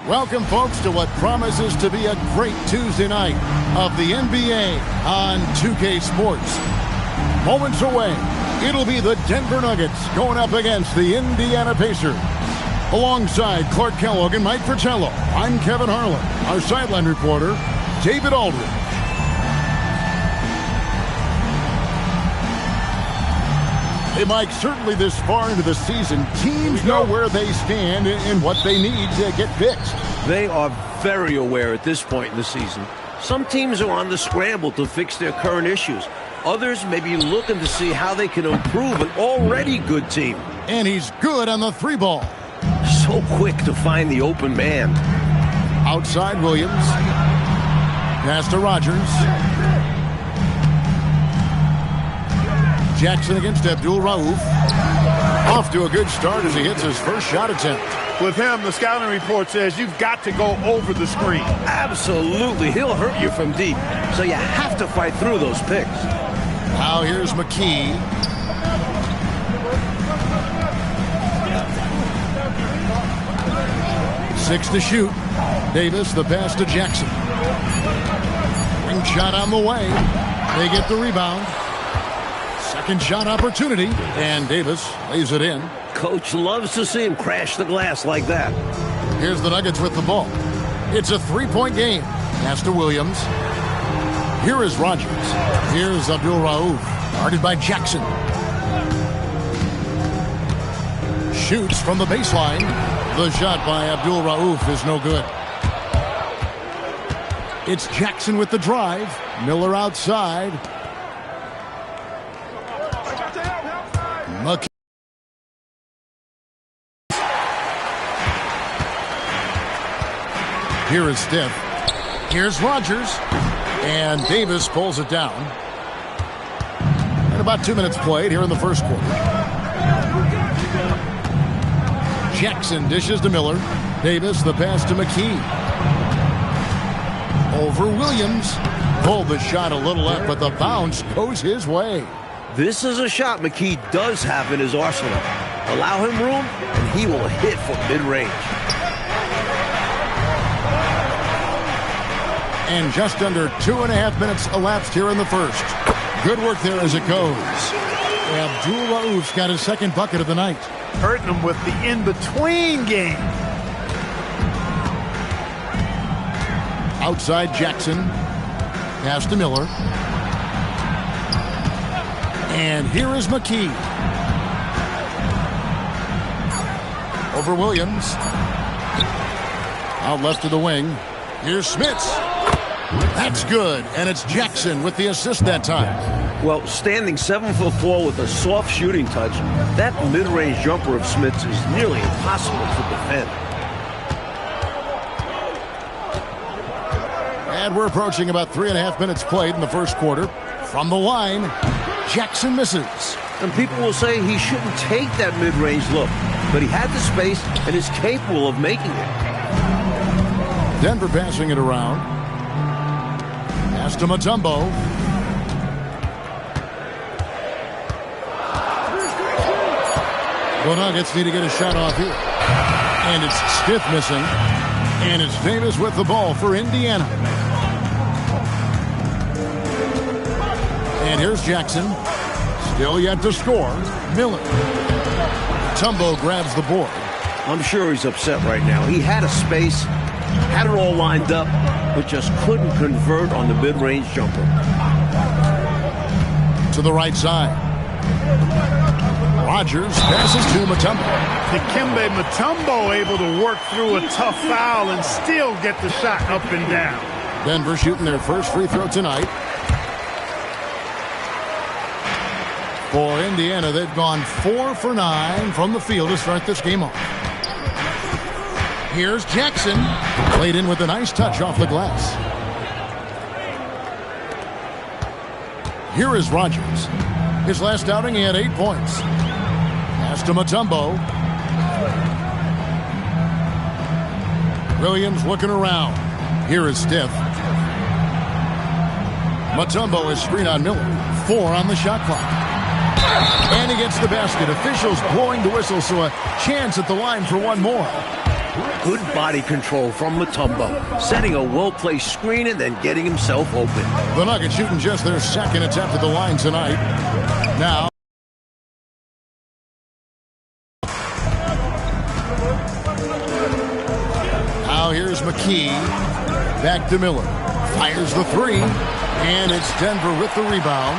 Welcome, folks, to what promises to be a great Tuesday night of the NBA on 2K Sports. Moments away, it'll be the Denver Nuggets going up against the Indiana Pacers. Alongside Clark Kellogg and Mike Fratello, I'm Kevin Harlan. Our sideline reporter, David Aldridge. Hey, Mike, certainly this far into the season, teams know where they stand and what they need to get fixed. They are very aware at this point in the season. Some teams are on the scramble to fix their current issues. Others may be looking to see how they can improve an already good team. And he's good on the three ball. So quick to find the open man. Outside Williams. Pass to Rogers. Jackson against Abdul Rauf. Off to a good start as he hits his first shot attempt. With him, the scouting report says you've got to go over the screen. Absolutely. He'll hurt you from deep. So you have to fight through those picks. Now here's McKee. Six to shoot. Davis, the pass to Jackson. Ring shot on the way. They get the rebound. Second shot opportunity, and Davis lays it in. Coach loves to see him crash the glass like that. Here's the Nuggets with the ball. It's a three-point game. Pass to Williams. Here is Rogers. Here's Abdul Rauf, guarded by Jackson. Shoots from the baseline. The shot by Abdul Rauf is no good. It's Jackson with the drive. Miller outside. McKee. Here is Steph. Here's Rogers. And Davis pulls it down. And about 2 minutes played here in the first quarter. Jackson dishes to Miller. Davis, the pass to McKee. Over Williams. Pulled the shot a little left, but the bounce goes his way. This is a shot McKee does have in his arsenal. Allow him room, and he will hit from mid-range. And just under 2.5 minutes elapsed here in the first. Good work there as it goes. Abdul Rauf's got his second bucket of the night. Hurting him with the in-between game. Outside Jackson. Pass to Miller. And here is McKee. Over Williams. Out left to the wing. Here's Smits. That's good. And it's Jackson with the assist that time. Well, standing 7'4" with a soft shooting touch, that mid-range jumper of Smits is nearly impossible to defend. And we're approaching about 3.5 minutes played in the first quarter. From the line, Jackson misses. And people will say he shouldn't take that mid-range look, but he had the space and is capable of making it. Denver passing it around. Pass to Mutombo. The Nuggets need to get a shot off here. And it's Stiff missing. And it's Davis with the ball for Indiana. And here's Jackson. Still yet to score. Miller. Mutombo grabs the board. I'm sure he's upset right now. He had a space, had it all lined up, but just couldn't convert on the mid-range jumper. To the right side. Rogers passes to Mutombo. Dikembe Mutombo able to work through a tough foul and still get the shot up and down. Denver shooting their first free throw tonight. For Indiana, they've gone 4 for 9 from the field to start this game off. Here's Jackson. Played in with a nice touch off the glass. Here is Rogers. His last outing, he had 8 points. Pass to Mutombo. Williams looking around. Here is Stiff. Mutombo is screen on Miller. 4 on the shot clock. And he gets the basket. Officials blowing the whistle, so a chance at the line for one more. Good body control from Mutombo, setting a well-placed screen and then getting himself open. The Nuggets shooting just their second attempt at the line tonight. Now here's McKee. Back to Miller. Fires the 3. And it's Denver with the rebound.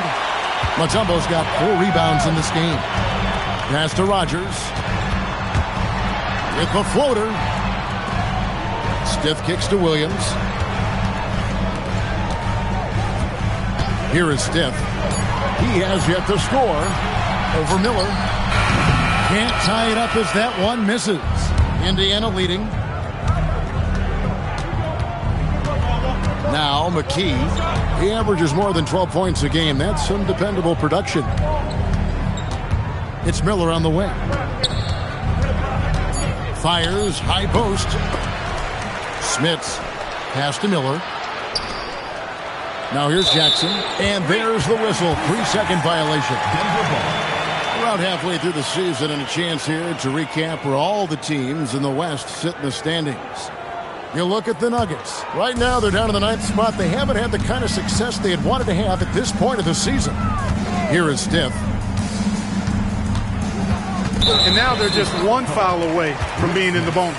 Mutombo's got 4 rebounds in this game. Pass to Rogers. With the floater. Stiff kicks to Williams. Here is Stiff. He has yet to score. Over Miller. Can't tie it up as that one misses. Indiana leading. Now McKee. He averages more than 12 points a game. That's some dependable production. It's Miller on the wing. Fires, high post. Smits, pass to Miller. Now here's Jackson, and there's the whistle. 3-second violation. Around halfway through the season, and a chance here to recap where all the teams in the West sit in the standings. You look at the Nuggets. Right now, they're down in the 9th spot. They haven't had the kind of success they had wanted to have at this point of the season. Here is Stiff. And now they're just one foul away from being in the bonus.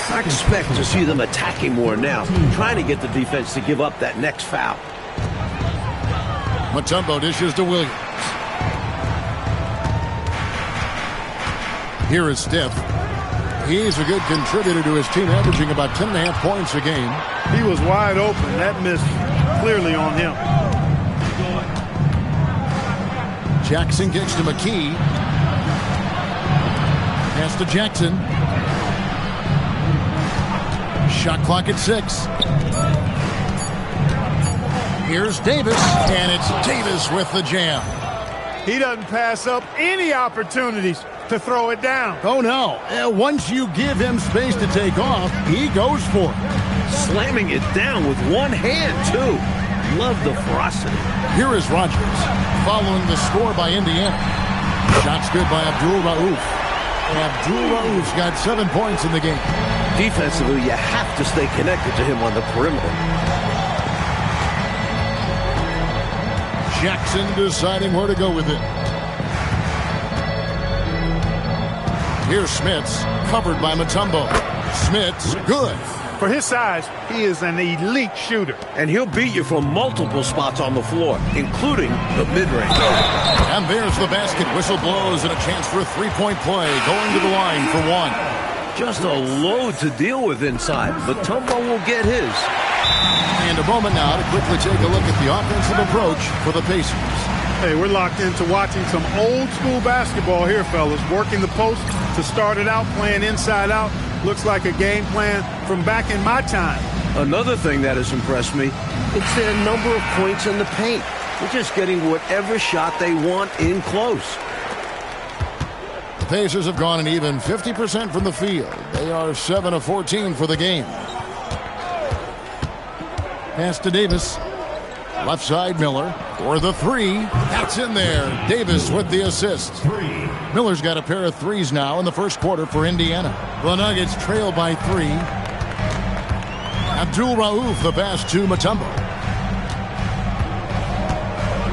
I expect to see them attacking more now, trying to get the defense to give up that next foul. Mutombo dishes to Williams. Here is Stiff. He's a good contributor to his team, averaging about 10.5 points a game. He was wide open. That missed clearly on him. Jackson kicks to McKee. Pass to Jackson. Shot clock at 6. Here's Davis, and it's Davis with the jam. He doesn't pass up any opportunities to throw it down. Oh, no. Once you give him space to take off, he goes for it. Slamming it down with one hand, too. Love the ferocity. Here is Rogers, following the score by Indiana. Shots good by Abdul Rauf. Abdul Rauf's got 7 points in the game. Defensively, you have to stay connected to him on the perimeter. Jackson deciding where to go with it. Here's Smits, covered by Mutombo. Smits, good. For his size, he is an elite shooter. And he'll beat you from multiple spots on the floor, including the mid-range. And there's the basket. Whistle blows and a chance for a 3-point play. Going to the line for 1. Just a load to deal with inside. Mutombo will get his. And a moment now to quickly take a look at the offensive approach for the Pacers. Hey, we're locked into watching some old school basketball here, fellas. Working the post to start it out, playing inside out. Looks like a game plan from back in my time. Another thing that has impressed me, it's their number of points in the paint. They're just getting whatever shot they want in close. The Pacers have gone an even 50% from the field. They are 7 of 14 for the game. Pass to Davis. Left side, Miller for the 3. That's in there. Davis with the assist. Miller's got a pair of threes now in the first quarter for Indiana. The Nuggets trail by 3. Abdul Rauf the pass to Mutombo.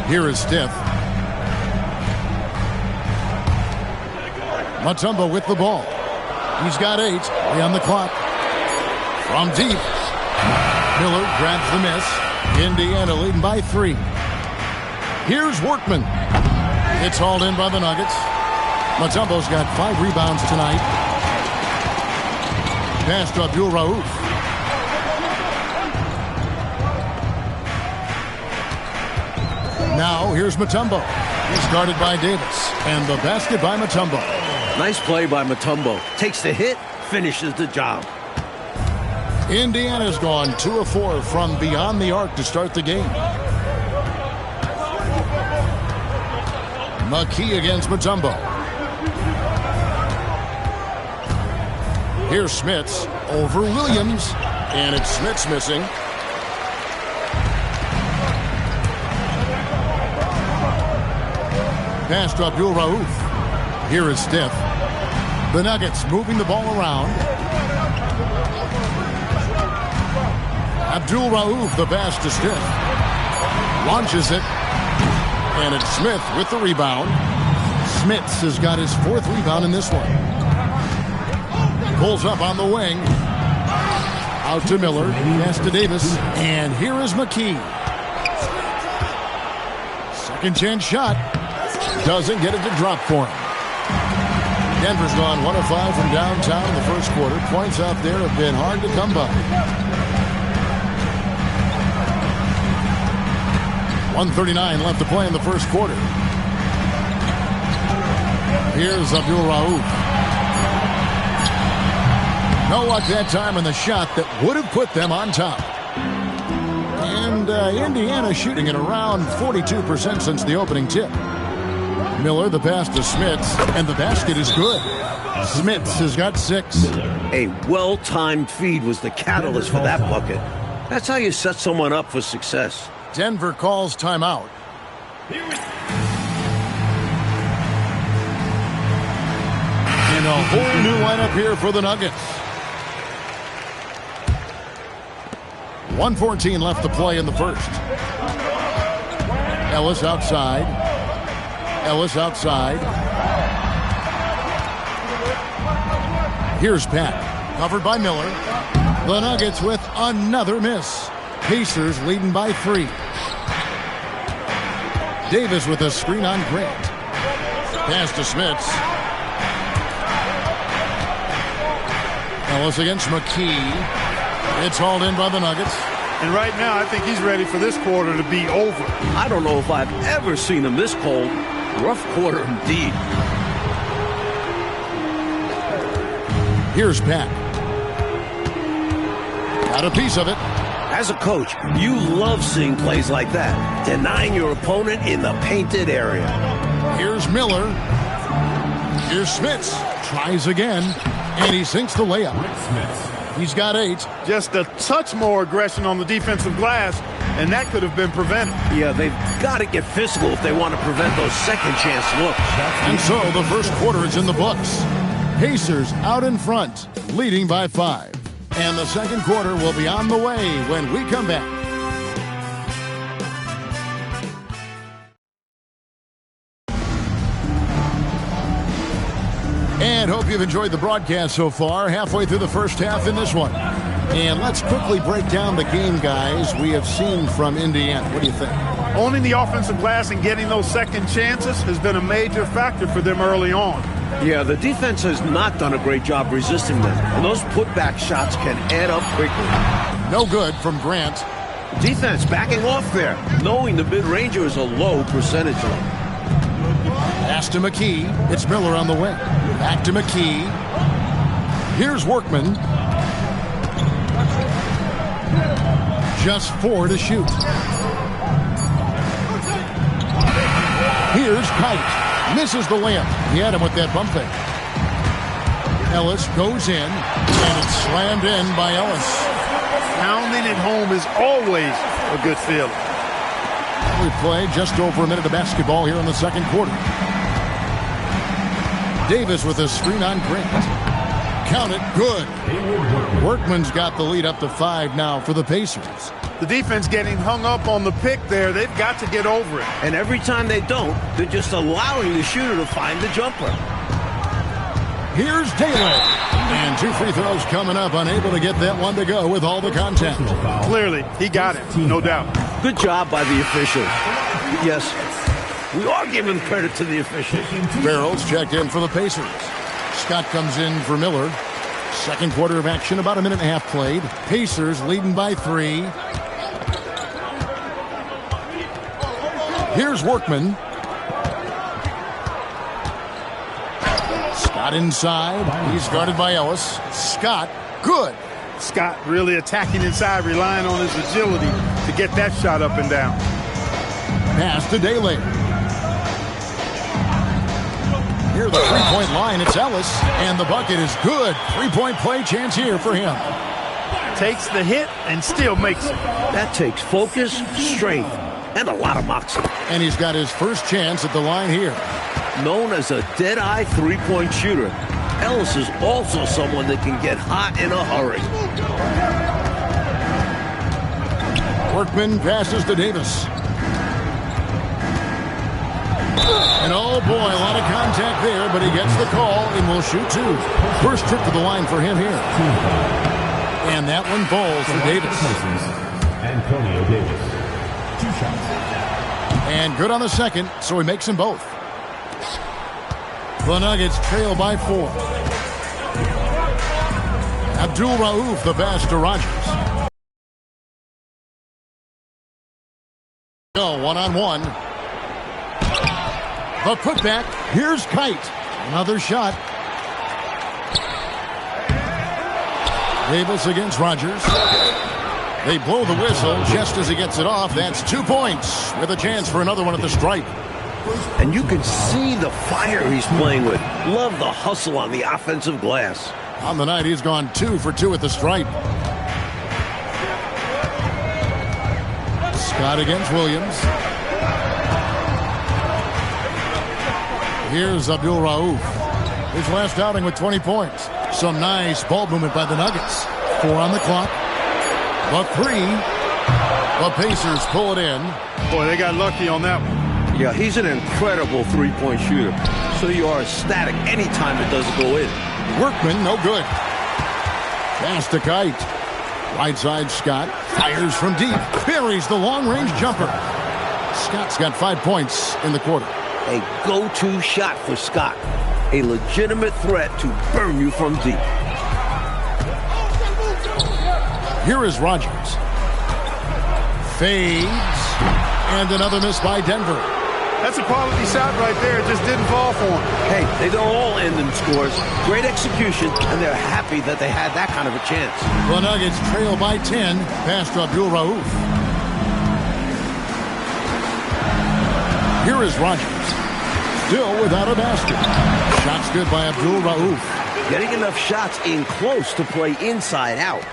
Here is Stiff. Mutombo with the ball. He's got 8. On the clock. From deep. Miller grabs the miss. Indiana leading by 3. Here's Workman. It's hauled in by the Nuggets. Mutombo's got 5 rebounds tonight. Pass to Abdul Rauf. Now here's Mutombo. He's guarded by Davis. And the basket by Mutombo. Nice play by Mutombo. Takes the hit, finishes the job. Indiana's gone 2 of 4 from beyond the arc to start the game. McKee against Mutombo. Here's Smits over Williams. And it's Smits missing. Pass to Abdul Rauf. Here is Stiff. The Nuggets moving the ball around. Abdul Rauf, the pass to Stiff. Launches it. And it's Smith with the rebound. Smits has got his 4th rebound in this one. Pulls up on the wing. Out to Miller. Pass to Davis. And here is McKee. Second chance shot. Doesn't get it to drop for him. Denver's gone 1 of 5 from downtown in the first quarter. Points out there have been hard to come by. 1:39 left to play in the first quarter. Here's Abdul Rauf. No luck that time in the shot that would have put them on top. And Indiana shooting at around 42% since the opening tip. Miller, the pass to Smits, and the basket is good. Smits has got 6. A well-timed feed was the catalyst for that bucket. That's how you set someone up for success. Denver calls timeout. And a whole new lineup here for the Nuggets. 1:14 left to play in the first. Ellis outside. Ellis outside. Here's Pat. Covered by Miller. The Nuggets with another miss. Pacers leading by 3. Davis with a screen on Grant. Pass to Smits. Ellis against McKee. It's hauled in by the Nuggets. And right now, I think he's ready for this quarter to be over. I don't know if I've ever seen him this cold. Rough quarter indeed. Here's Pat. Got a piece of it. As a coach, you love seeing plays like that. Denying your opponent in the painted area. Here's Miller. Here's Smits. Tries again. And he sinks the layup. He's got 8. Just a touch more aggression on the defensive glass, and that could have been prevented. Yeah, they've got to get physical if they want to prevent those second chance looks. And so the first quarter is in the books. Pacers out in front, leading by 5. And the second quarter will be on the way when we come back. And hope you've enjoyed the broadcast so far. Halfway through the first half in this one. And let's quickly break down the game, guys, we have seen from Indiana. What do you think? Owning the offensive glass and getting those second chances has been a major factor for them early on. Yeah, the defense has not done a great job resisting them. And those putback shots can add up quickly. No good from Grant. Defense backing off there, knowing the mid-ranger is a low percentage level. Pass to McKee. It's Miller on the wing. Back to McKee. Here's Workman. Just 4 to shoot. Here's Kite. Misses the layup. He had him with that bump fake. Ellis goes in, and it's slammed in by Ellis. Pounding it home is always a good feeling. We play just over a minute of basketball here in the second quarter. Davis with a screen on Grant. Count it, good. Workman's got the lead up to 5 now for the Pacers. The defense getting hung up on the pick there. They've got to get over it. And every time they don't, they're just allowing the shooter to find the jumper. Here's Daly. And 2 free throws coming up, unable to get that one to go with all the contact. Clearly, he got it, no doubt. Good job by the officials. Yes, we are giving credit to the officials. Barrels checked in for the Pacers. Scott comes in for Miller. Second quarter of action, about a minute and a half played. Pacers leading by 3. Here's Workman. Scott inside. He's guarded by Ellis. Scott, good. Scott really attacking inside, relying on his agility to get that shot up and down. Pass to Daly. near the three-point line. It's Ellis, and the bucket is good. Three-point play chance here for him. Takes the hit and still makes it. That takes focus, strength, and a lot of moxie. And he's got his first chance at the line here. Known as a dead-eye three-point shooter, Ellis is also someone that can get hot in a hurry. Workman passes to Davis. And oh boy, a lot of contact there, but he gets the call and will shoot two. First trip to the line for him here. And that one falls for Davis. Antonio Davis. 2 shots. And good on the second, so he makes them both. The Nuggets trail by 4. Abdul Rauf, the pass to Rogers. Go one-on-one. The putback. Here's Kite. Another shot. Davis against Rogers. They blow the whistle just as he gets it off. That's 2 points with a chance for another one at the stripe. And you can see the fire he's playing with. Love the hustle on the offensive glass. On the night, he's gone 2 for 2 at the stripe. Scott against Williams. Here's Abdul Rauf. His last outing with 20 points. Some nice ball movement by the Nuggets. 4 on the clock. The 3. The Pacers pull it in. Boy, they got lucky on that one. Yeah, he's an incredible three-point shooter. So you are ecstatic anytime it doesn't go in. Workman, no good. Pass to Kite. Right side, Scott. Fires from deep. Buries the long-range jumper. Scott's got 5 points in the quarter. A go-to shot for Scott. A legitimate threat to burn you from deep. Here is Rogers. Fades. And another miss by Denver. That's a quality shot right there. It just didn't fall for him. Hey, they don't all end in scores. Great execution, and they're happy that they had that kind of a chance. The Nuggets trail by 10. Pass to Abdul Rauf. Here is Rogers. Still without a basket. Shots good by Abdul Rauf. Getting enough shots in close to play inside out.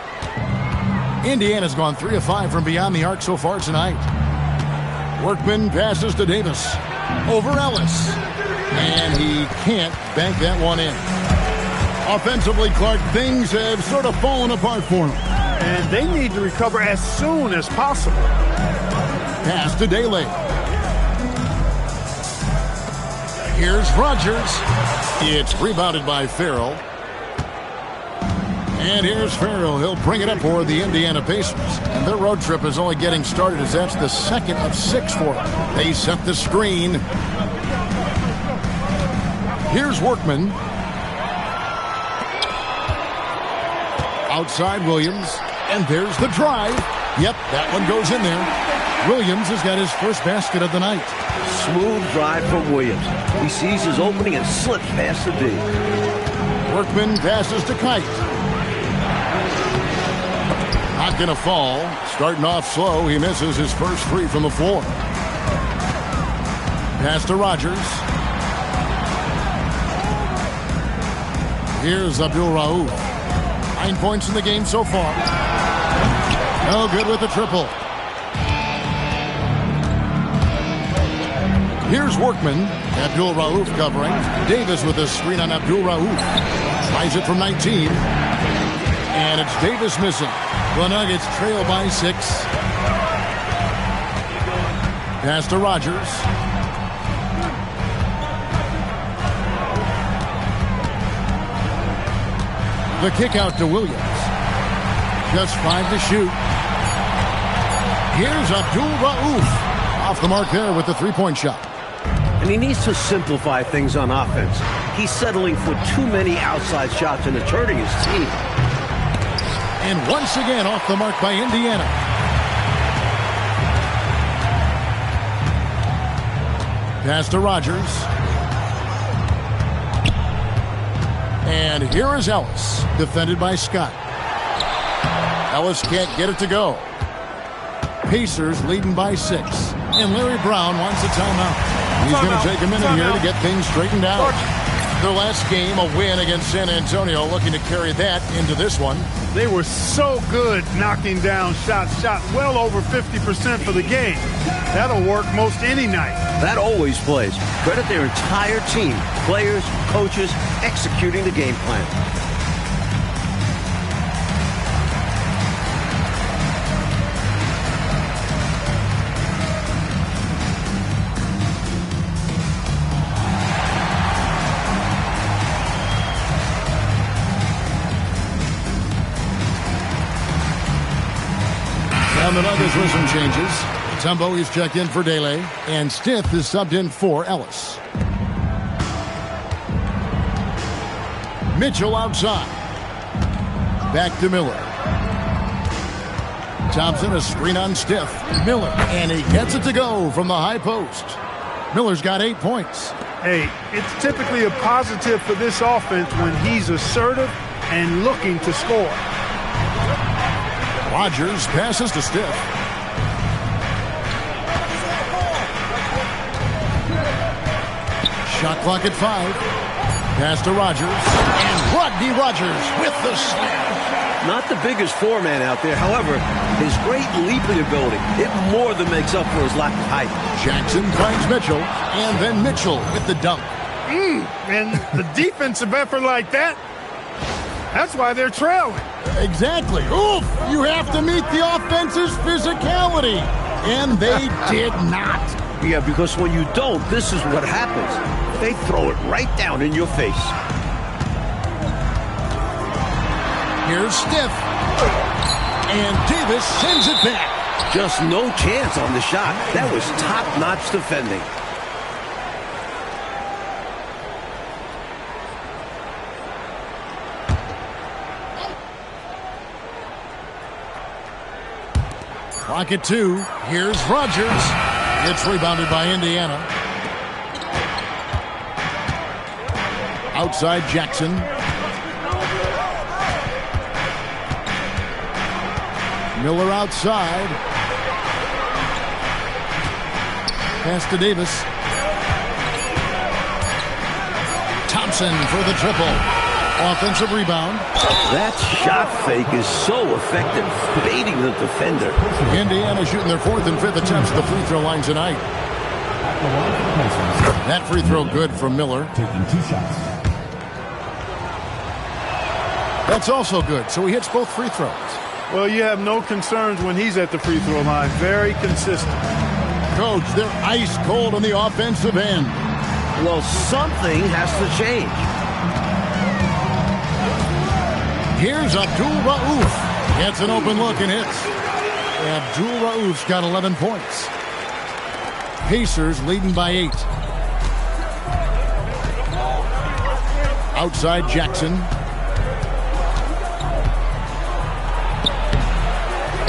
Indiana's gone 3 of 5 from beyond the arc so far tonight. Workman passes to Davis. Over Ellis. And he can't bank that one in. Offensively, Clark, things have sort of fallen apart for him. And they need to recover as soon as possible. Pass to Daly. Here's Rogers. It's rebounded by Farrell. And here's Farrell. He'll bring it up for the Indiana Pacers. And their road trip is only getting started as that's the second of 6 for them. They set the screen. Here's Workman. Outside Williams. And there's the drive. Yep, that one goes in there. Williams has got his first basket of the night. Smooth drive from Williams. He sees his opening and slips past the D. Workman passes to Kite. Not going to fall. Starting off slow, he misses his first 3 from the floor. Pass to Rogers. Here's Abdul Rauf. 9 points in the game so far. No good with the triple. Here's Workman. Abdul Rauf covering. Davis with a screen on Abdul Rauf. Tries it from 19. And it's Davis missing. The Nuggets trail by 6. Pass to Rogers. The kick out to Williams. Just 5 to shoot. Here's Abdul Rauf. Off the mark there with the three-point shot. And he needs to simplify things on offense. He's settling for too many outside shots and it's hurting his team. And once again off the mark by Indiana. Pass to Rogers. And here is Ellis, defended by Scott. Ellis can't get it to go. Pacers leading by 6. And Larry Brown wants a timeout. He's going to take a minute here to get things straightened out. Their last game, a win against San Antonio, looking to carry that into this one. They were so good knocking down shots, shot well over 50% for the game. That'll work most any night. That always plays. Credit their entire team, players, coaches, executing the game plan. Down the Nuggets with some changes. Mutombo is checked in for Dele, and Stith is subbed in for Ellis. Mitchell outside. Back to Miller. Thompson, a screen on Stith. Miller, and he gets it to go from the high post. Miller's got 8 points. Hey, it's typically a positive for this offense when he's assertive and looking to score. Rodgers passes to Stith. Shot clock at 5. Pass to Rodgers. And Rodney Rodgers with the slam. Not the biggest four-man out there. However, his great leaping ability, it more than makes up for his lack of height. Jackson finds Mitchell. And then Mitchell with the dunk. And the defensive effort like that, that's why they're trailing. Exactly. Oof! You have to meet the offense's physicality. And they did not. Yeah, because when you don't, this is what happens. They throw it right down in your face. Here's Stith. And Davis sends it back. Just no chance on the shot. That was top-notch defending. Clock at 2. Here's Rodgers. It's rebounded by Indiana. Outside Jackson. Miller outside. Pass to Davis. Thompson for the triple. Offensive rebound. That shot fake is so effective, baiting the defender. Indiana shooting their 4th and 5th attempts at the free throw line tonight. That free throw good from Miller. Taking 2 shots. That's also good, so he hits both free throws. Well, you have no concerns when he's at the free throw line. Very consistent. Coach, they're ice cold on the offensive end. Well, something has to change. Here's Abdul Rauf. Gets an open look and hits. Abdul Rauf's got 11 points. Pacers leading by 8. Outside Jackson.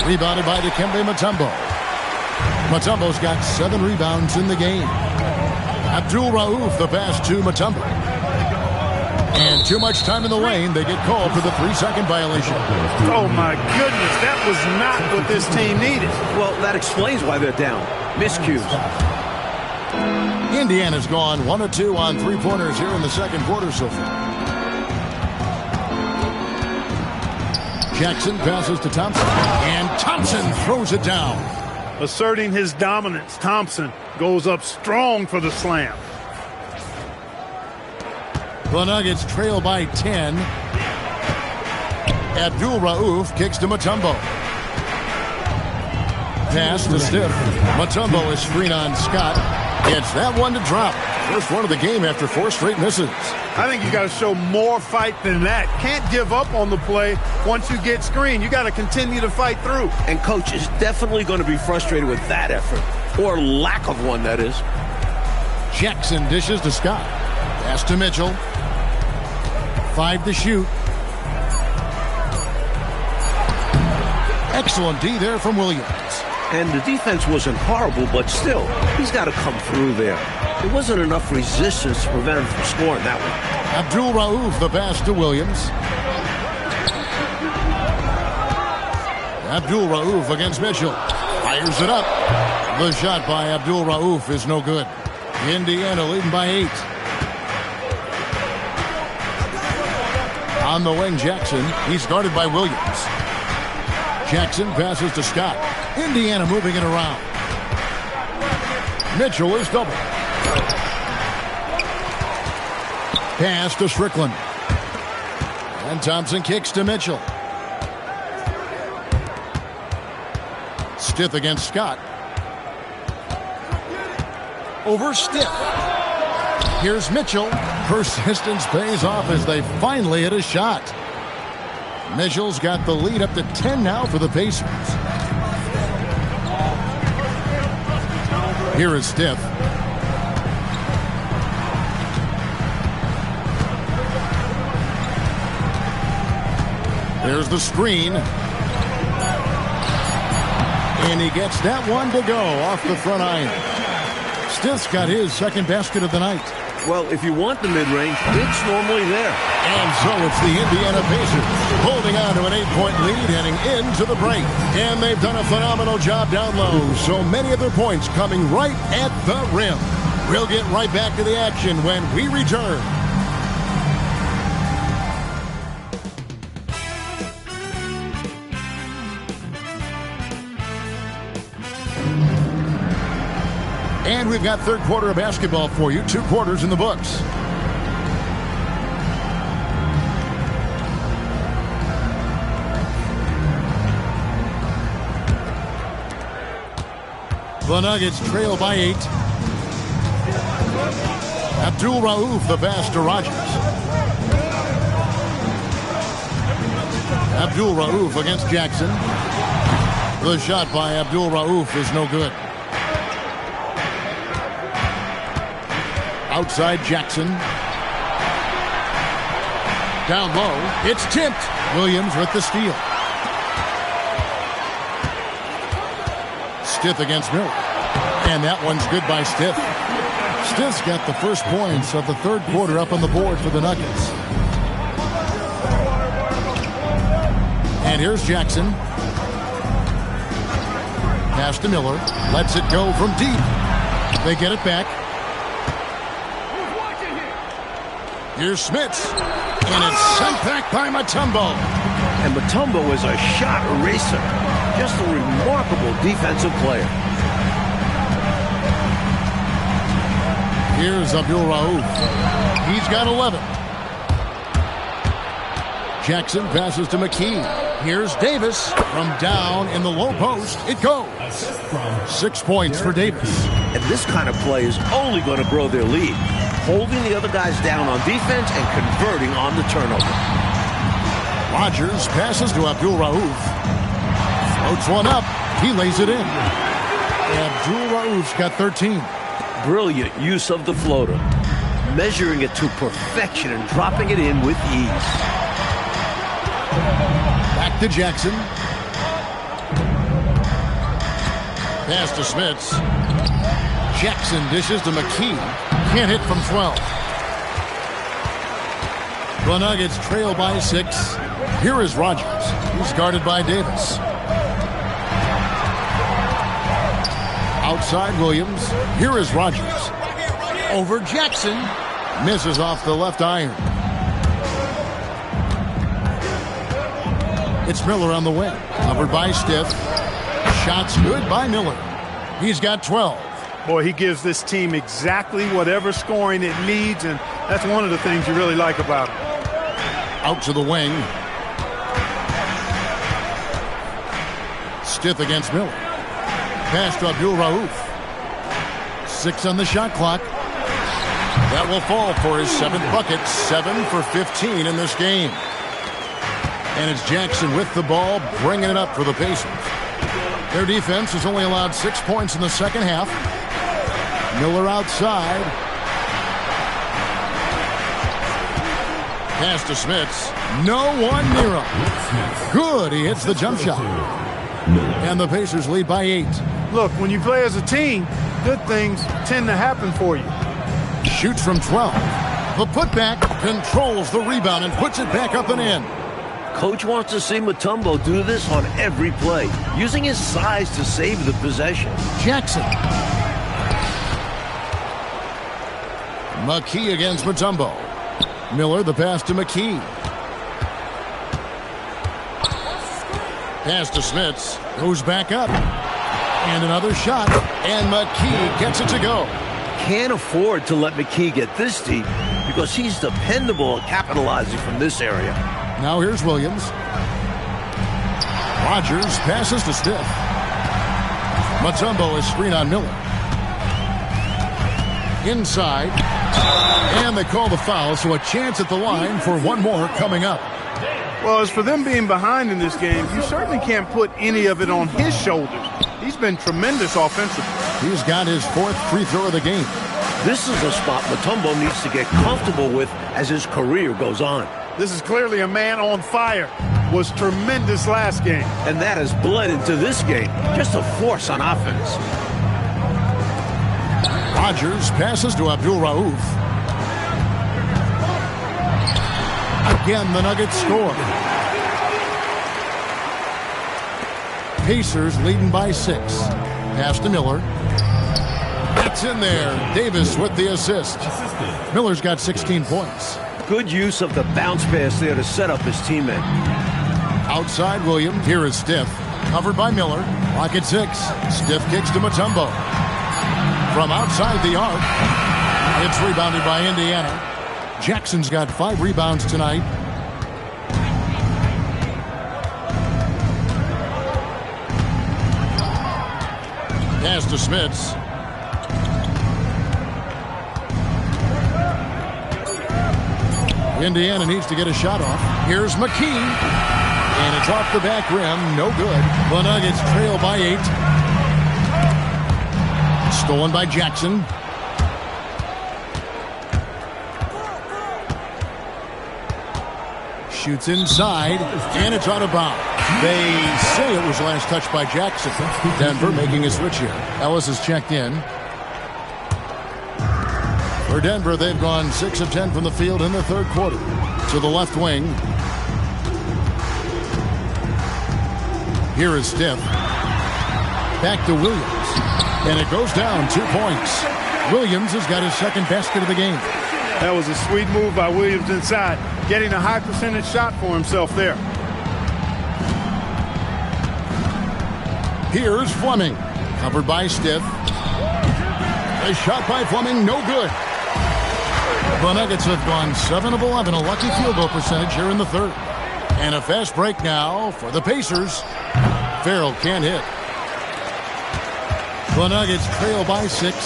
Rebounded by Dikembe Mutombo. Mutombo's got 7 rebounds in the game. Abdul Rauf the pass to Mutombo. And too much time in the lane. They get called for the 3-second violation. Oh, my goodness. That was not what this team needed. Well, that explains why they're down. Miscues. Indiana's gone 1 of 2 on 3-pointers here in the second quarter so far. Jackson passes to Thompson. And Thompson throws it down. Asserting his dominance, Thompson goes up strong for the slam. The Nuggets trail by 10. Abdul Rauf kicks to Mutombo. Pass to Stith. Mutombo is screen on Scott. Gets that one to drop. First one of the game after 4 straight misses. I think you got to show more fight than that. Can't give up on the play once you get screened. You got to continue to fight through. And coach is definitely going to be frustrated with that effort. Or lack of one, that is. Jackson dishes to Scott. Pass to Mitchell. 5 to shoot. Excellent D there from Williams. And the defense wasn't horrible, but still, he's got to come through there. There wasn't enough resistance to prevent him from scoring that one. Abdul Rauf the pass to Williams. Abdul Rauf against Mitchell. Fires it up. The shot by Abdul Rauf is no good. Indiana leading by 8. On the wing, Jackson. He's guarded by Williams. Jackson passes to Scott. Indiana moving it around. Mitchell is double. Pass to Strickland. And Thompson kicks to Mitchell. Stith against Scott. Over Stith. Here's Mitchell. Persistence pays off as they finally hit a shot. Mitchell's got the lead up to 10 now for the Pacers. Here is Stith. There's the screen. And he gets that one to go off the front iron. Stith's got his second basket of the night. Well, if you want the mid-range, it's normally there. And so it's the Indiana Pacers holding on to an 8-point lead heading into the break. And they've done a phenomenal job down low. So many of their points coming right at the rim. We'll get right back to the action when we return. And we've got third quarter of basketball for you. 2 quarters in the books. The Nuggets trail by 8. Abdul Rauf the pass to Rogers. Abdul Rauf against Jackson. The shot by Abdul Rauf is no good. Outside Jackson. Down low. It's tipped. Williams with the steal. Stith against Miller. And that one's good by Stith. Stith's got the first points of the third quarter up on the board for the Nuggets. And here's Jackson. Pass to Miller. Lets it go from deep. They get it back. Here's Smits. And it's sent back by Mutombo. And Mutombo is a shot eraser. Just a remarkable defensive player. Here's Abdul Rauf. He's got 11. Jackson passes to McKee. Here's Davis from down in the low post. It goes. 6 points for Davis. And this kind of play is only going to grow their lead. Holding the other guys down on defense and converting on the turnover. Rogers passes to Abdul Rauf. Floats one up. He lays it in. Abdul Rauf's got 13. Brilliant use of the floater. Measuring it to perfection and dropping it in with ease. Back to Jackson. Pass to Smits. Jackson dishes to McKee. Can't hit from 12. The Nuggets trail by 6. Here is Rogers. He's guarded by Davis. Outside Williams. Here is Rogers. Over Jackson. Misses off the left iron. It's Miller on the wing. Covered by Stith. Shots good by Miller. He's got 12. Boy, he gives this team exactly whatever scoring it needs, and that's one of the things you really like about him. Out to the wing. Stith against Miller. Pass to Abdul Rauf. 6 on the shot clock. That will fall for his 7th bucket. 7 for 15 in this game. And it's Jackson with the ball, bringing it up for the Pacers. Their defense has only allowed 6 points in the second half. Miller outside. Pass to Smits. No one near him. Good. He hits the jump shot. And the Pacers lead by 8. Look, when you play as a team, good things tend to happen for you. Shoots from 12. The putback controls the rebound and puts it back up and in. Coach wants to see Mutombo do this on every play, using his size to save the possession. Jackson. McKee against Mutombo. Miller the pass to McKee. Pass to Smits. Goes back up. And another shot. And McKee gets it to go. Can't afford to let McKee get this deep because he's dependable at capitalizing from this area. Now here's Williams. Rogers passes to Stiff. Mutombo is screen on Miller. Inside. And they call the foul, so a chance at the line for one more coming up. Well, as for them being behind in this game, you certainly can't put any of it on his shoulders. He's been tremendous offensively. He's got his 4th free throw of the game. This is a spot Mutombo needs to get comfortable with as his career goes on. This is clearly a man on fire. Was tremendous last game. And that has bled into this game. Just a force on offense. Rogers passes to Abdul Rauf. Again, the Nuggets score. Pacers leading by 6. Pass to Miller. That's in there. Davis with the assist. Miller's got 16 points. Good use of the bounce pass there to set up his teammate. Outside Williams. Here is Stiff. Covered by Miller. Clock at 6. Stiff kicks to Mutombo. From outside the arc. It's rebounded by Indiana. Jackson's got 5 rebounds tonight. Pass to Smits. Indiana needs to get a shot off. Here's McKee. And it's off the back rim. No good. The Nuggets trail by 8. Stolen by Jackson. Shoots inside. And it's out of bounds. They say it was last touched by Jackson. Denver making a switch here. Ellis is checked in. For Denver, they've gone 6 of 10 from the field in the third quarter. To the left wing. Here is Stiff. Back to Williams. And it goes down 2 points. Williams has got his second basket of the game. That was a sweet move by Williams inside. Getting a high percentage shot for himself there. Here's Fleming. Covered by Stiff. A shot by Fleming, no good. The Nuggets have gone 7 of 11, a lucky field goal percentage here in the third. And a fast break now for the Pacers. Farrell can't hit. The Nuggets trail by 6.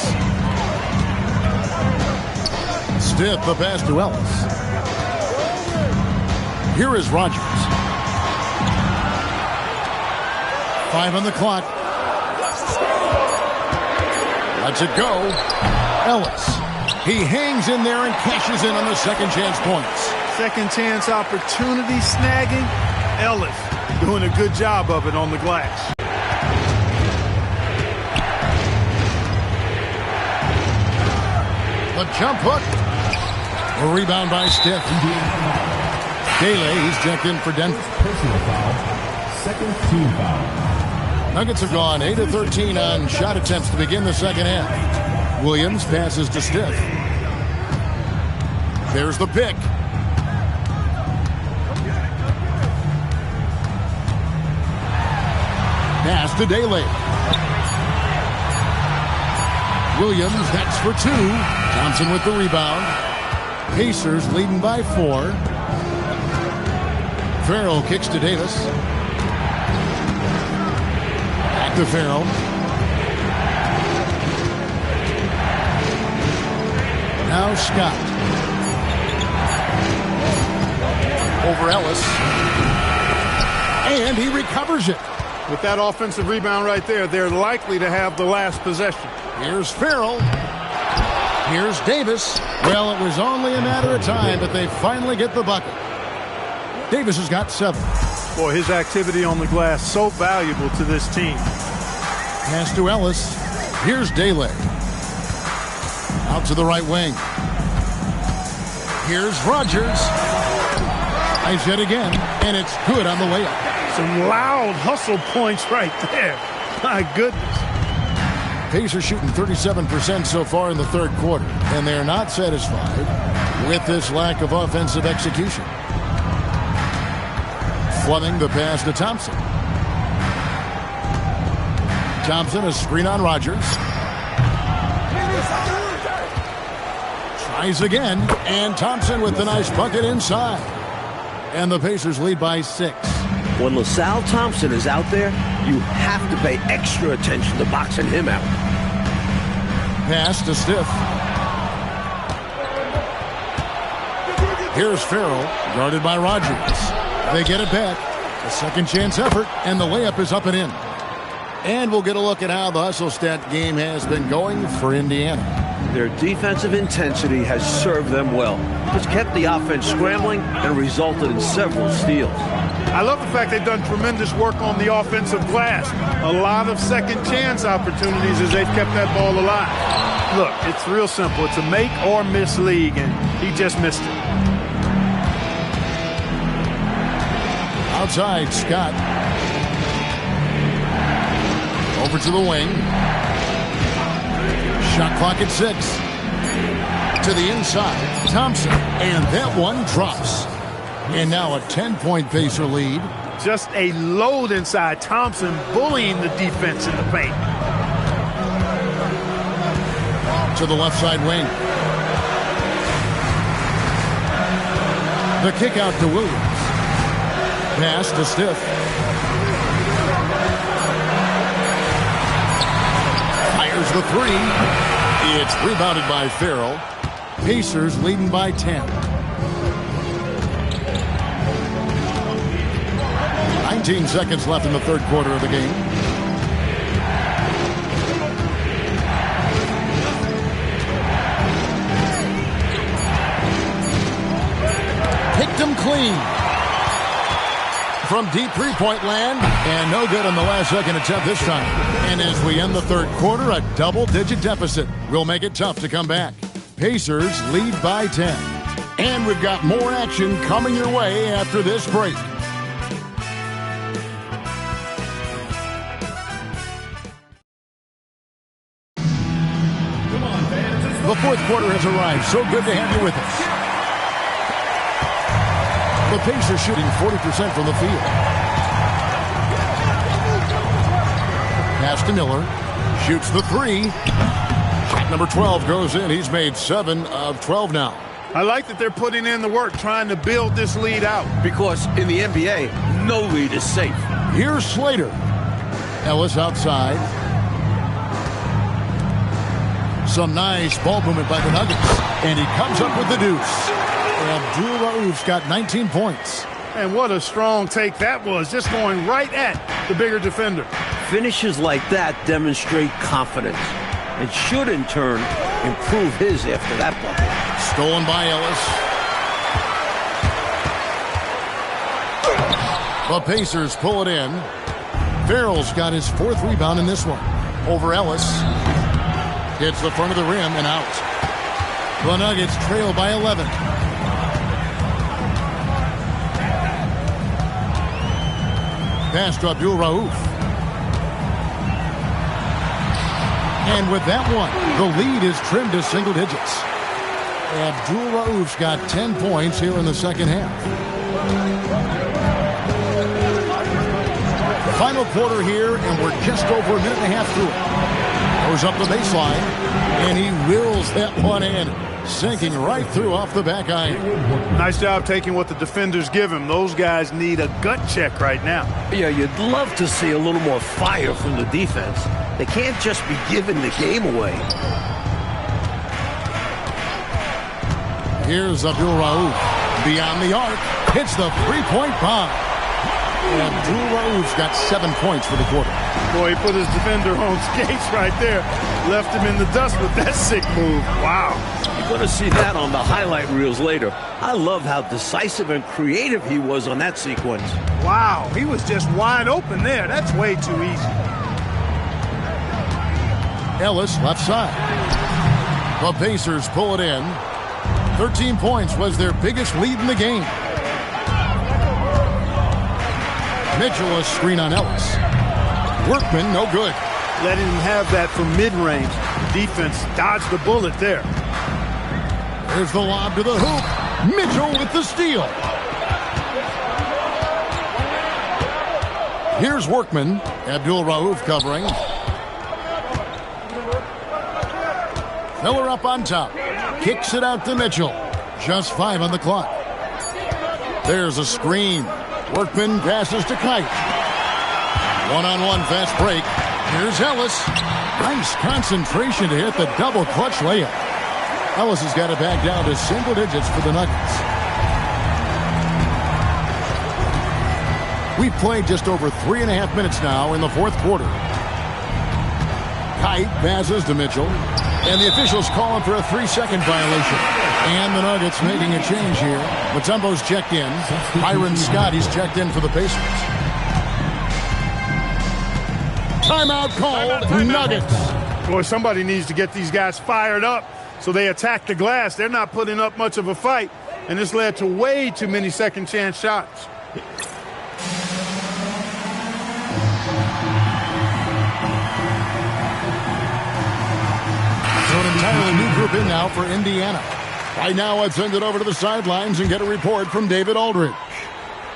Stiff the pass to Ellis. Here is Rogers. 5 on the clock. Lets it go. Ellis. He hangs in there and cashes in on the second chance points. Second chance opportunity snagging. Ellis doing a good job of it on the glass. The jump hook. A rebound by Stiff. Daly, he's checked in for Denver. Personal foul. Second team foul. Nuggets have gone 8 of 13 on shot attempts to begin the second half. Williams passes to Stiff. There's the pick. Pass to Daly. Williams, that's for 2. Thompson with the rebound. Pacers leading by 4. Farrell kicks to Davis. Back to Farrell. Now Scott. Over Ellis. And he recovers it. With that offensive rebound right there, they're likely to have the last possession. Here's Farrell. Here's Davis. Well, it was only a matter of time, but they finally get the bucket. Davis has got 7. Boy, his activity on the glass so valuable to this team. Pass to Ellis. Here's Daly. Out to the right wing. Here's Rogers. Nice hit again, and it's good on the layup. Some loud hustle points right there. My goodness. Pacers shooting 37% so far in the third quarter, and they're not satisfied with this lack of offensive execution. Fleming the pass to Thompson. Thompson, a screen on Rogers. Tries again, and Thompson with the nice bucket inside. And the Pacers lead by 6. When LaSalle Thompson is out there, you have to pay extra attention to boxing him out. Pass to Stiff. Here's Farrell, guarded by Rogers. They get it back. A second chance effort, and the layup is up and in. And we'll get a look at how the hustle stat game has been going for Indiana. Their defensive intensity has served them well. It's kept the offense scrambling and resulted in several steals. I love the fact they've done tremendous work on the offensive glass. A lot of second chance opportunities as they've kept that ball alive. Look, it's real simple. It's a make or miss league, and he just missed it. Outside, Scott. Over to the wing. Shot clock at 6. To the inside, Thompson, and that one drops. And now a 10-point Pacer lead. Just a load inside. Thompson bullying the defense in the paint. To the left side wing. The kick out to Williams. Pass to Stiff. Fires the 3. It's rebounded by Farrell. Pacers leading by 10. 19 seconds left in the third quarter of the game. Picked him clean. From deep three-point land, and no good on the last second attempt this time. And as we end the third quarter, a double-digit deficit will make it tough to come back. Pacers lead by 10. And we've got more action coming your way after this break. The fourth quarter has arrived. So good to have you with us. The Pacers shooting 40% from the field. Pass to Miller. Shoots the 3. Shot number 12 goes in. He's made 7 of 12 now. I like that they're putting in the work, trying to build this lead out. Because in the NBA, no lead is safe. Here's Slater. Ellis outside. Some nice ball movement by the Nuggets. And he comes up with the deuce. Abdul Rauf's got 19 points. And what a strong take that was, just going right at the bigger defender. Finishes like that demonstrate confidence and should, in turn, improve his after that bucket. Stolen by Ellis. The Pacers pull it in. Farrell's got his 4th rebound in this one. Over Ellis. Hits the front of the rim and out. The Nuggets trail by 11. Pass to Abdul Rauf. And with that one, the lead is trimmed to single digits. Abdul Rauf's got 10 points here in the second half. The final quarter here, and we're just over a minute and a half through it. Goes up the baseline, and he wills that one in, sinking right through off the back iron. Nice job taking what the defenders give him. Those guys need a gut check right now. Yeah, you'd love to see a little more fire from the defense. They can't just be giving the game away. Here's Abdul Rauf. Beyond the arc. Hits the three-point bomb. Abdul Rauf's got 7 points for the quarter. Boy, he put his defender on skates right there. Left him in the dust with that sick move. Wow. You're going to see that on the highlight reels later. I love how decisive and creative he was on that sequence. Wow, he was just wide open there. That's way too easy. Ellis left side. The Pacers pull it in. 13 points was their biggest lead in the game. Mitchell a screen on Ellis. Workman no good. Letting him have that from mid-range. Defense dodged the bullet there. There's the lob to the hoop. Mitchell with the steal. Here's Workman. Abdul Rauf covering. Miller up on top. Kicks it out to Mitchell. Just 5 on the clock. There's a screen. Workman passes to Kite. One-on-one fast break. Here's Ellis. Nice concentration to hit the double clutch layup. Ellis has got it back down to single digits for the Nuggets. We've played just over 3.5 minutes now in the fourth quarter. Kite passes to Mitchell. And the officials calling for a 3-second violation. And the Nuggets making a change here. Mutombo's checked in. Byron Scott, he's checked in for the Pacers. Timeout called. Nuggets. Boy, somebody needs to get these guys fired up so they attack the glass. They're not putting up much of a fight, and this led to way too many second chance shots. So an entirely new group in now for Indiana. Right now, let's send it over to the sidelines and get a report from David Aldridge.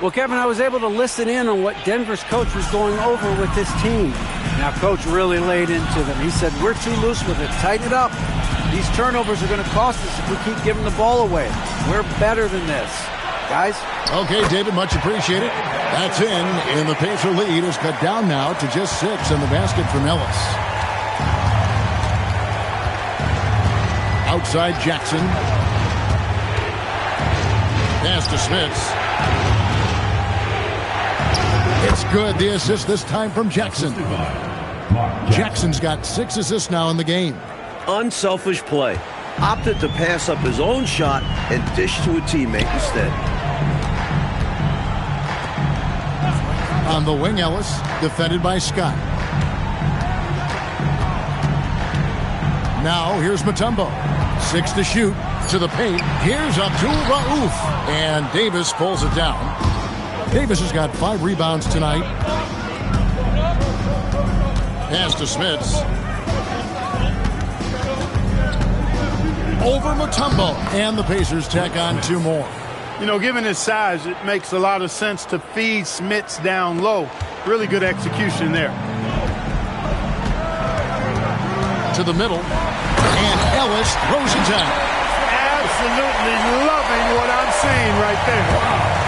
Well, Kevin, I was able to listen in on what Denver's coach was going over with this team. Now, Coach really laid into them. He said, we're too loose with it. Tighten it up. These turnovers are going to cost us if we keep giving the ball away. We're better than this. Guys? Okay, David, much appreciated. That's in, and the Pacer lead is cut down now to just 6 in the basket from Ellis. Outside Jackson. Pass to Smits. It's good. The assist this time from Jackson. Jackson's got 6 assists now in the game. Unselfish play. Opted to pass up his own shot and dish to a teammate instead. On the wing, Ellis, defended by Scott. Now, here's Mutombo. 6 to shoot. To the paint. Here's Abdul Rauf. And Davis pulls it down. Davis has got 5 rebounds tonight. Pass to Smits. Over Mutombo. And the Pacers tack on 2 more. You know, given his size, it makes a lot of sense to feed Smits down low. Really good execution there. To the middle. And Ellis throws it down. Absolutely loving what I'm seeing right there.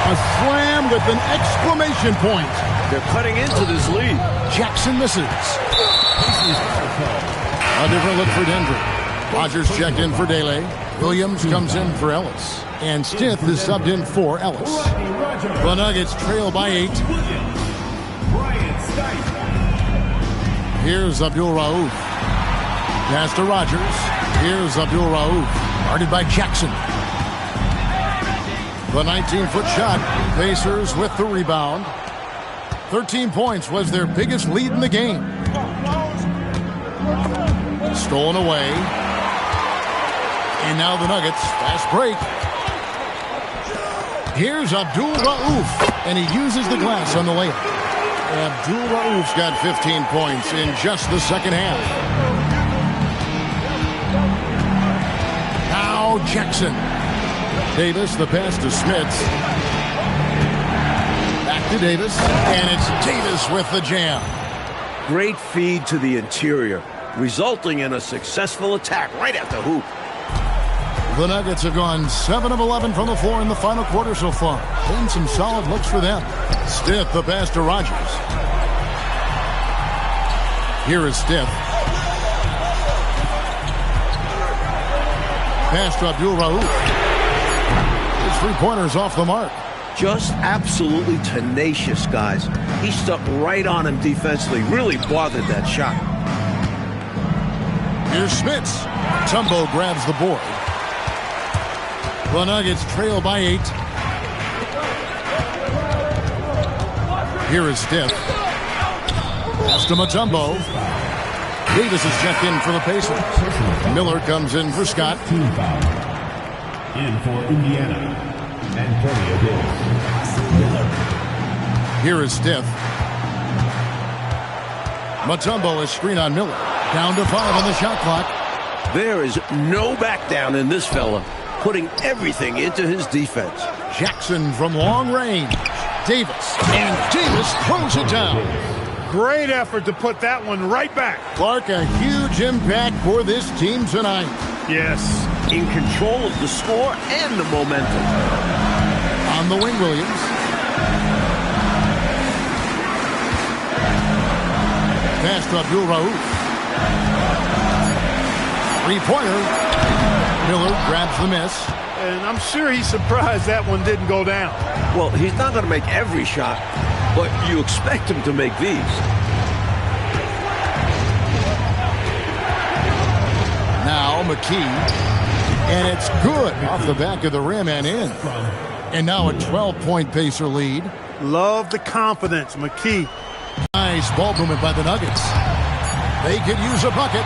A slam with an exclamation point. They're cutting into this lead. Jackson misses. A different look for Denver. Rogers checked in for Dele. Williams comes in for Ellis. And Stith is subbed in for Ellis. The Nuggets trail by 8. Here's Abdul Rauf. Pass to Rogers. Here's Abdul Rauf. Guarded by Jackson. The 19-foot shot. Pacers with the rebound. 13 points was their biggest lead in the game. Stolen away. And now the Nuggets. Fast break. Here's Abdul Rauf. And he uses the glass on the layup. Abdul Rauf's got 15 points in just the second half. Jackson. Davis, the pass to Smits. Back to Davis. And it's Davis with the jam. Great feed to the interior, resulting in a successful attack right at the hoop. The Nuggets have gone 7 of 11 from the floor in the final quarter so far. Been some solid looks for them. Stith, the pass to Rogers. Here is Stith. Pass to Abdul Rauf. His 3-pointers off the mark. Just absolutely tenacious, guys. He stuck right on him defensively. Really bothered that shot. Here's Smits. Mutombo grabs the board. The Nuggets trail by 8. Here is Stith. Pass to Mutombo. Davis is checked in for the Pacers. Miller comes in for Scott. Team foul. In for Indiana, Antonio Davis. Miller. Here is Stith. Mutombo is screen on Miller. Down to 5 on the shot clock. There is no back down in this fella, putting everything into his defense. Jackson from long range. Davis. And Davis throws it down. Great effort to put that one right back. Clark, a huge impact for this team tonight. Yes. In control of the score and the momentum. On the wing, Williams. Pass to Abdul Rauf. Three-pointer. Miller grabs the miss. And I'm sure he's surprised that one didn't go down. Well, he's not going to make every shot, but you expect him to make these. Now McKee. And it's good off the back of the rim and in. And now a 12-point Pacer lead. Love the confidence, McKee. Nice ball movement by the Nuggets. They could use a bucket.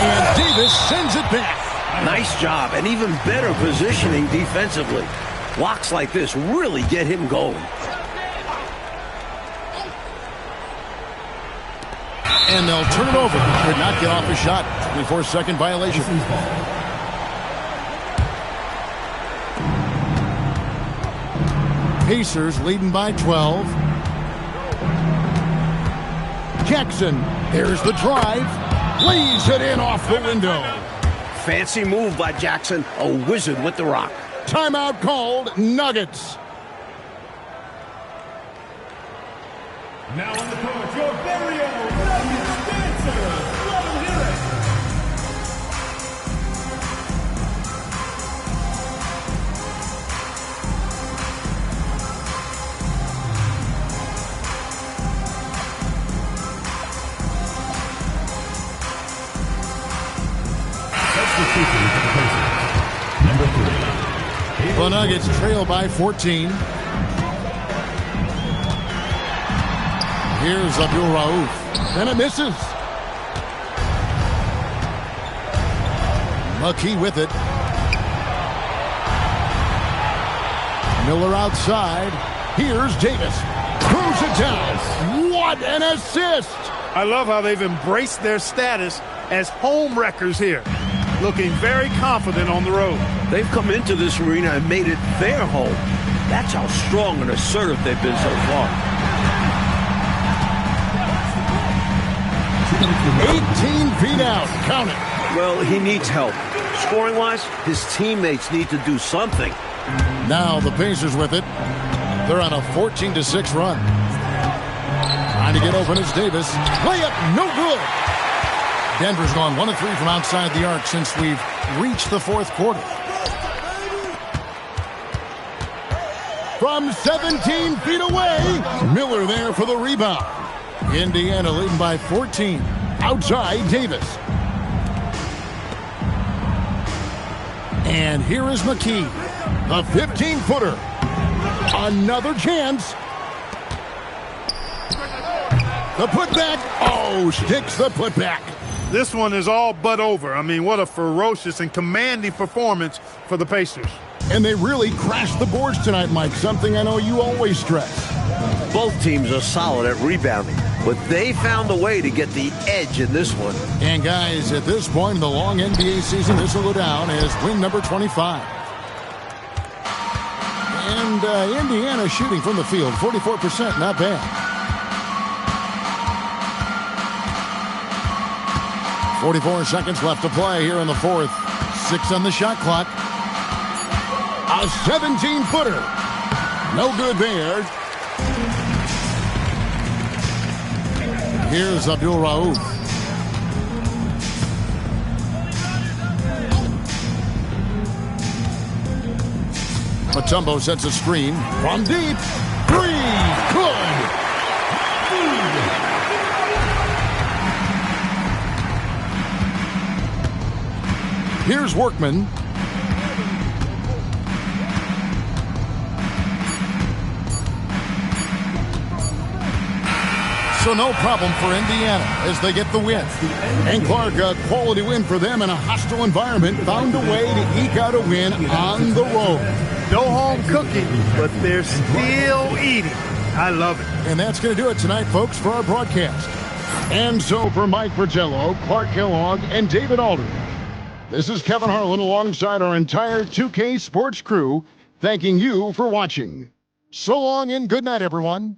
And Davis sends it back. Nice job, and even better positioning defensively. Blocks like this really get him going. And they'll turn it over. Could not get off a shot. 24-second violation. Pacers leading by 12. Jackson, there's the drive. Lays it in off the window. Fancy move by Jackson, a wizard with the rock. Timeout called, Nuggets. Now on the court, your very own Nuggets dancer. Let him hear it. The Nuggets trail by 14. Here's Abdul Rauf. And it misses. McKee with it. Miller outside. Here's Davis. Throws it down. What an assist! I love how they've embraced their status as home wreckers here. Looking very confident on the road. They've come into this arena and made it their home. That's how strong and assertive they've been so far. 18 feet out. Count it. Well, he needs help. Scoring-wise, his teammates need to do something. Now the Pacers with it. They're on a 14-6 run. Trying to get open is Davis. Layup, no good. Denver's gone 1 of 3 from outside the arc since we've reached the fourth quarter. From 17 feet away, Miller there for the rebound. Indiana leading by 14. Outside, Davis. And here is McKee. The 15-footer. Another chance. The putback. Oh, sticks the putback. This one is all but over. I mean, what a ferocious and commanding performance for the Pacers. And they really crashed the boards tonight, Mike, something I know you always stress. Both teams are solid at rebounding, but they found a way to get the edge in this one. And guys, at this point in the long NBA season, this will go down as win number 25. And Indiana shooting from the field, 44%, not bad. 44 seconds left to play here in the fourth. 6 on the shot clock. A 17-footer. No good there. Here's Abdul Rauf. Mutombo sets a screen. From deep. 3. Good. Here's Workman. So no problem for Indiana as they get the win. And Clark, a quality win for them in a hostile environment, found a way to eke out a win on the road. No home cooking, but they're still eating. I love it. And that's going to do it tonight, folks, for our broadcast. And so for Mike Fratello, Clark Kellogg, and David Aldridge, this is Kevin Harlan alongside our entire 2K Sports crew, thanking you for watching. So long and good night, everyone.